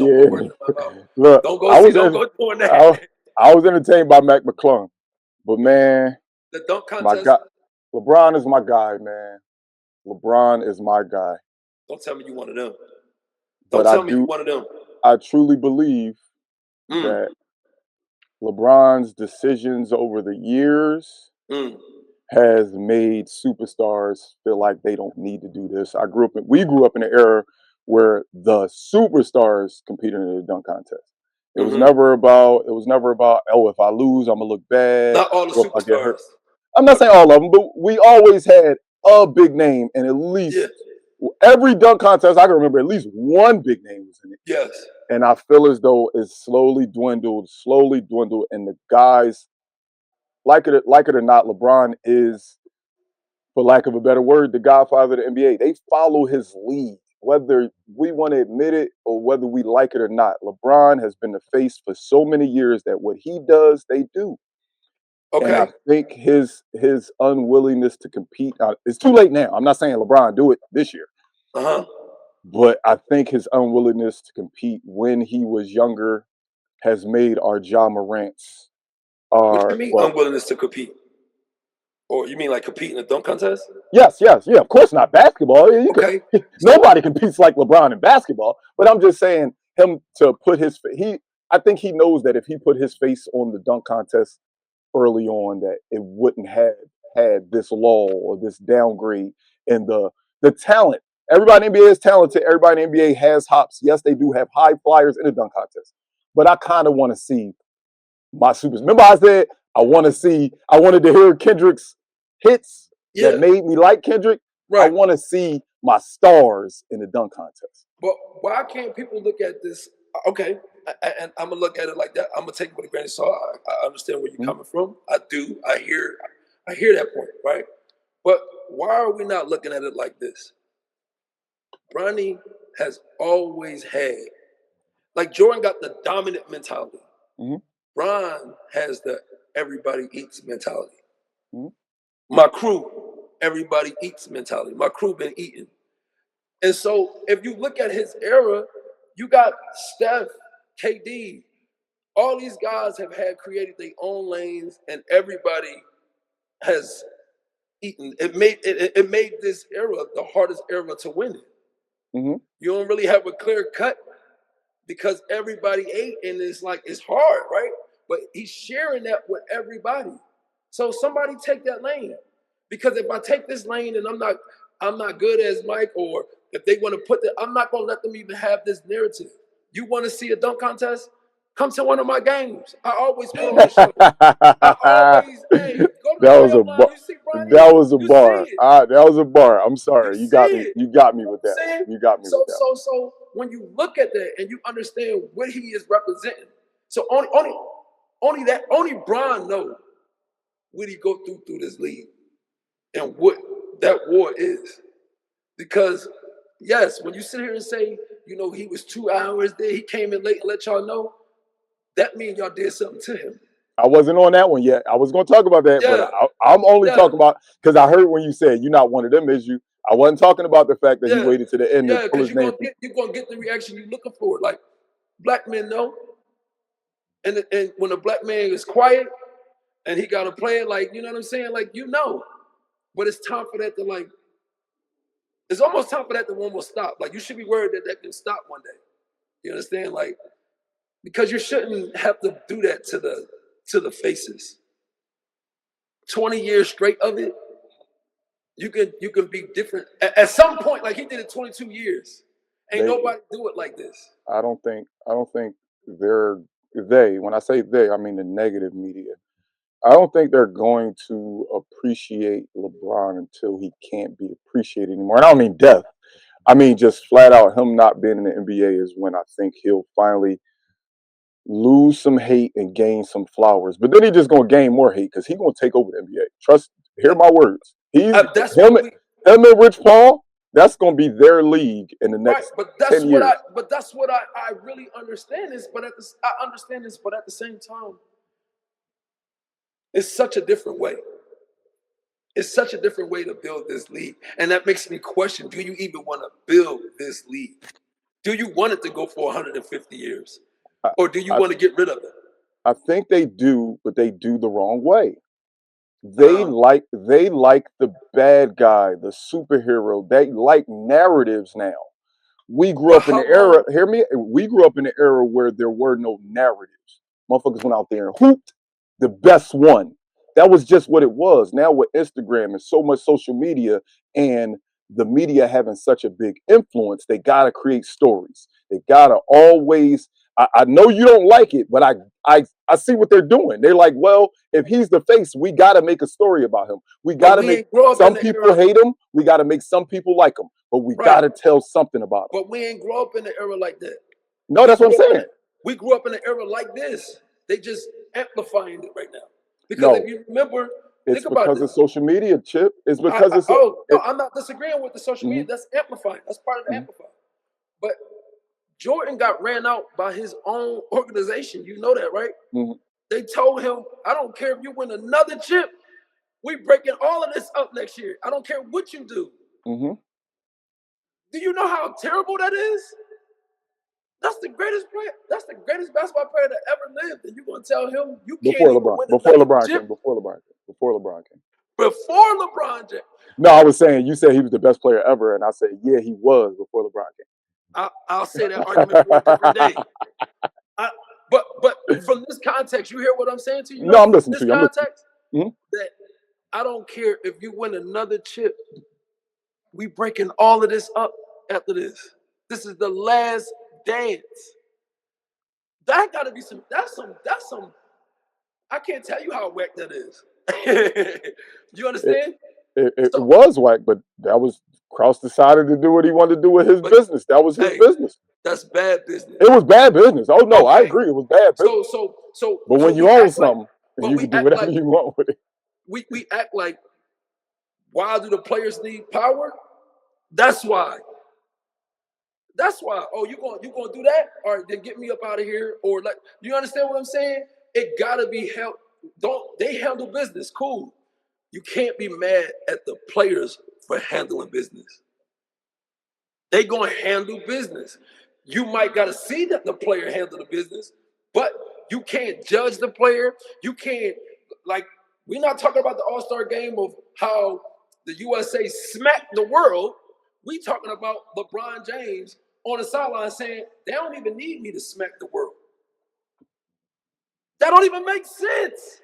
D: Look, don't go doing that. I was entertained by Mac McClung, but man,
C: the dunk contest.
D: My God, LeBron is my guy, man. LeBron is my guy.
C: Don't tell me you one of them. Don't tell me you one of them.
D: I truly believe that LeBron's decisions over the years has made superstars feel like they don't need to do this. We grew up in an era where the superstars competed in the dunk contest. It was never about. Oh, if I lose, I'm gonna look bad.
C: Not all the
D: Or if I get hurt.
C: superstars.
D: I'm not saying all of them, but we always had a big name, and at least every dunk contest I can remember, at least one big name was in it.
C: Yes.
D: And I feel as though it's slowly dwindled, and the guys, like it or not, LeBron is, for lack of a better word, the godfather of the NBA. They follow his lead, whether we want to admit it or whether we like it or not. LeBron has been the face for so many years that what he does, they do.
C: Okay.
D: And I think his unwillingness to compete, it's too late now. I'm not saying LeBron do it this year. But I think his unwillingness to compete when he was younger has made our Ja Morants.
C: What do you mean unwillingness to compete? Or you mean like compete in a dunk contest?
D: Yes, yeah. Of course not basketball.
C: Okay.
D: Nobody competes like LeBron in basketball. But I'm just saying him to put I think he knows that if he put his face on the dunk contest early on, that it wouldn't have had this lull or this downgrade in the talent. Everybody in the NBA is talented. Everybody in the NBA has hops. Yes, they do have high flyers in the dunk contest. But I kind of want to see my supers. Remember I said I wanted to hear Kendrick's hits that made me like Kendrick. Right. I want to see my stars in the dunk contest.
C: But why can't people look at this? Okay, and I'm gonna look at it like that. I'm gonna take it with a grain of salt. I understand where you're coming from. I do. I hear that point, right? But why are we not looking at it like this? Bronny has always had, like Jordan got the dominant mentality. Bron has the everybody eats mentality. My crew, everybody eats mentality. My crew been eating. And so if you look at his era, you got Steph, KD, all these guys have created their own lanes, and everybody has eaten. It made this era the hardest era to win it. You don't really have a clear cut because everybody ate, and it's like it's hard, right? But he's sharing that with everybody. So somebody take that lane, because if I take this lane and I'm not good as Mike, or if they want to put that, I'm not gonna let them even have this narrative. You want to see a dunk contest? Come to one of my games. I always put on the show. I always, hey, go to
D: that was a
C: bar. You see Bronny?
D: That was a bar. That was a bar. I'm sorry.
C: You
D: got me. You got me with that. You got me with that.
C: So when you look at that and you understand what he is representing, so only Bron knows what he go through this league and what that war is. Because yes, when you sit here and say, he was 2 hours there, he came in late and let y'all know, that means y'all did something to him.
D: I wasn't on that one yet. I was going to talk about that, but I'm only talking about, because I heard when you said you're not one of them, is you. I wasn't talking about the fact that he waited to the end to pull his name.
C: You're going to get the reaction you're looking for. Like, black men know. And when a black man is quiet and he got to play it, like, you know what I'm saying? Like, But it's time for that to, it's almost time for that to almost stop. Like, you should be worried that can stop one day. You understand? Like, because you shouldn't have to do that to the faces. 20 years straight of it, you can be different. At some point, like he did it 22 years. Ain't nobody do it like this.
D: I don't think they, when I say they, I mean the negative media. I don't think they're going to appreciate LeBron until he can't be appreciated anymore. And I don't mean death. I mean just flat out him not being in the NBA is when I think he'll finally lose some hate and gain some flowers. But then he's just going to gain more hate because he's going to take over the NBA. Hear my words. Him and Rich Paul, that's going to be their league in the next 10 years.
C: But that's what I really understand is. But I understand this, but at the same time, it's such a different way. It's such a different way to build this league. And that makes me question, do you even want to build this league? Do you want it to go for 150 years? Or do you want to get rid of it?
D: I think they do, but they do the wrong way. They like the bad guy, the superhero. They like narratives now. We grew up in the era, hear me? We grew up in the era where there were no narratives. Motherfuckers went out there and hooped the best one. That was just what it was. Now with Instagram and so much social media and the media having such a big influence, they got to create stories. They got to always, I know you don't like it, but I see what they're doing. They're like, well, if he's the face, we got to make a story about him. We got to make some people hate him. We got to make some people like him, but we got to tell something about him.
C: But we ain't grow up in an era like that.
D: No, that's what I'm saying.
C: We grew up in an era like this. They just amplifying it right now. Because if you remember,
D: it's because of social media, Chip. It's because
C: I'm not disagreeing with the social media. That's amplifying. That's part of the amplifying. But Jordan got ran out by his own organization. You know that, right? They told him, I don't care if you win another chip, we breaking all of this up next year. I don't care what you do. Do you know how terrible that is? That's the greatest player. That's the greatest basketball player that ever lived. And you're gonna tell him you can't
D: before LeBron came.
C: Before LeBron James.
D: No, I was saying you said he was the best player ever, and I said yeah, he was before LeBron came.
C: I'll say that argument for a different day. But from this context, you hear what I'm saying to you?
D: No, I'm listening to you.
C: Context, that I don't care if you win another chip. We breaking all of this up after this. This is the last dance. That gotta be some. That's some. I can't tell you how whack that is. You understand?
D: It was whack, but that was Krause decided to do what he wanted to do with his business. That was his business.
C: That's bad business.
D: It was bad business. Oh no, I agree. It was bad business. But when you own something, you can do whatever you want with it.
C: We act like, why do the players need power? That's why. That's why. Oh, you gonna do that? All right, then get me up out of here. Or like, you understand what I'm saying? It gotta be held. They handle business? Cool. You can't be mad at the players for handling business. They gonna handle business. You might gotta see that the player handle the business, but you can't judge the player. You can't, like, we're not talking about the All-Star game of how the USA smacked the world. We talking about LeBron James on the sideline saying, they don't even need me to smack the world. That don't even make sense.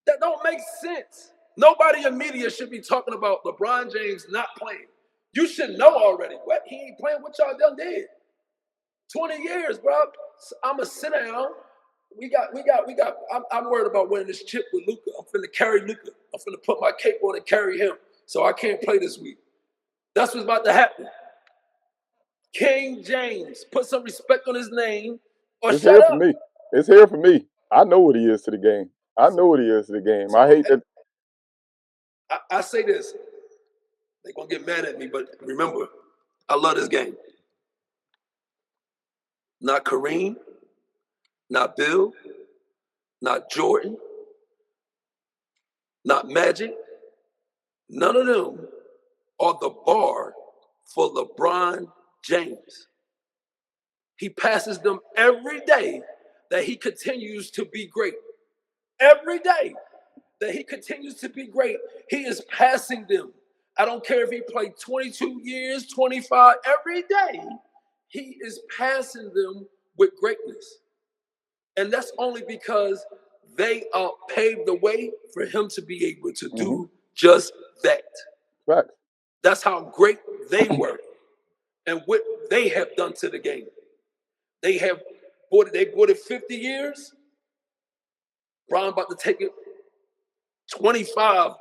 C: That don't make sense. Nobody in media should be talking about LeBron James not playing. You should know already. What? He ain't playing. What y'all done did? 20 years, bro. I'ma sit down. I'm worried about winning this chip with Luka. I'm finna carry Luka. I'm finna put my cape on and carry him. So I can't play this week. That's what's about to happen. King James, put some respect on his name. Or
D: it's here for me. It's here for me. I know what he is to the game. I know what he is to the game. I hate that.
C: I say this. They're going to get mad at me, but remember, I love this game. Not Kareem, not Bill, not Jordan, not Magic. None of them are the bar for LeBron James. He passes them every day that he continues to be great. Every day that he continues to be great, he is passing them. I don't care if he played 22 years, 25, every day, he is passing them with greatness. And that's only because they paved the way for him to be able to do just that.
D: Right.
C: That's how great they were and what they have done to the game. They bought it 50 years. Brown about to take it 25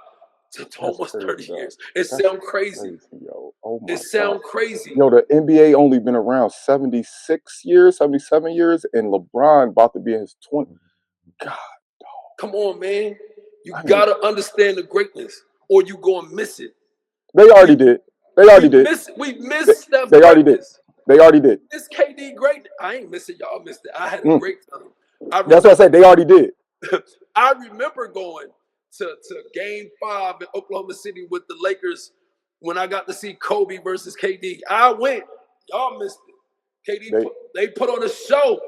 C: to almost 30 years. It sounds crazy.
D: Yo. Oh my
C: it sounds crazy.
D: Yo, the NBA only been around 76 years, 77 years, and LeBron about to be in his 20s. God, dog.
C: Come on, man. You gotta understand the greatness, or you gonna miss it.
D: They already did. They already did.
C: We missed Steph.
D: They already did. They already did.
C: This KD great. I ain't missing. Y'all missed it. I had a great time.
D: That's what I said. They already did.
C: I remember going to Game 5 in Oklahoma City with the Lakers when I got to see Kobe versus KD. I went. Y'all missed it. KD, they put on a show.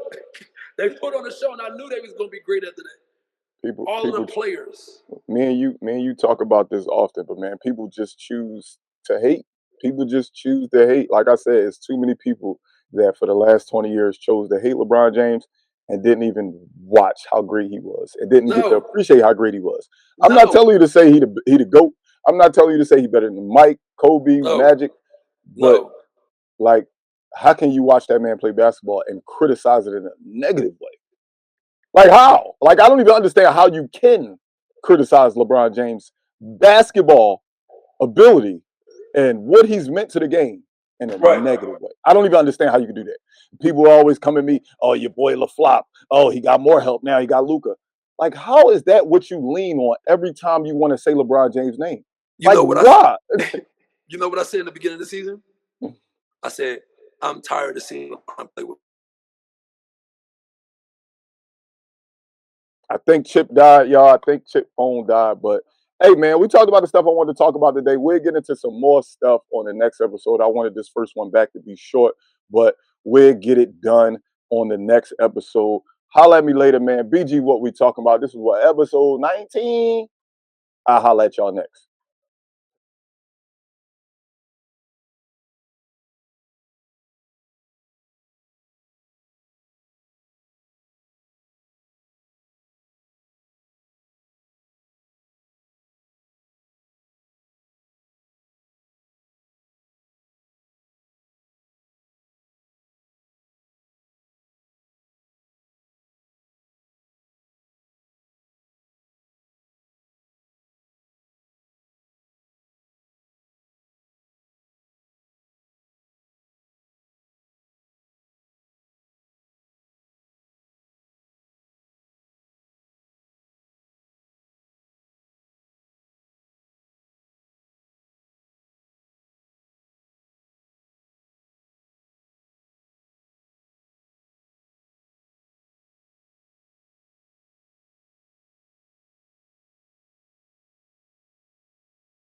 C: They put on a show, and I knew they was going to be great after that. All of the players.
D: Me and you talk about this often, but man, people just choose to hate. People just choose to hate. Like I said, it's too many people that for the last 20 years chose to hate LeBron James and didn't even watch how great he was and didn't get to appreciate how great he was. I'm not telling you to say he the GOAT. I'm not telling you to say he better than Mike, Kobe, Magic. But like how can you watch that man play basketball and criticize it in a negative way? Like how? Like I don't even understand how you can criticize LeBron James' basketball ability and what he's meant to the game in a
C: Right.
D: negative way. I don't even understand how you can do that. People always come at me, oh, your boy LaFlop. Oh, he got more help now. He got Luka. Like, how is that what you lean on every time you want to say LeBron James' name?
C: You
D: like,
C: know what
D: why?
C: You know what I said in the beginning of the season? I said, I'm tired of seeing LeBron play with.
D: I think Chip died, y'all. I think Chip phone died. But hey, man, we talked about the stuff I wanted to talk about today. We'll get into some more stuff on the next episode. I wanted this first one back to be short, but we'll get it done on the next episode. Holla at me later, man. BG, what we talking about? This is what, episode 19? I'll holla at y'all next.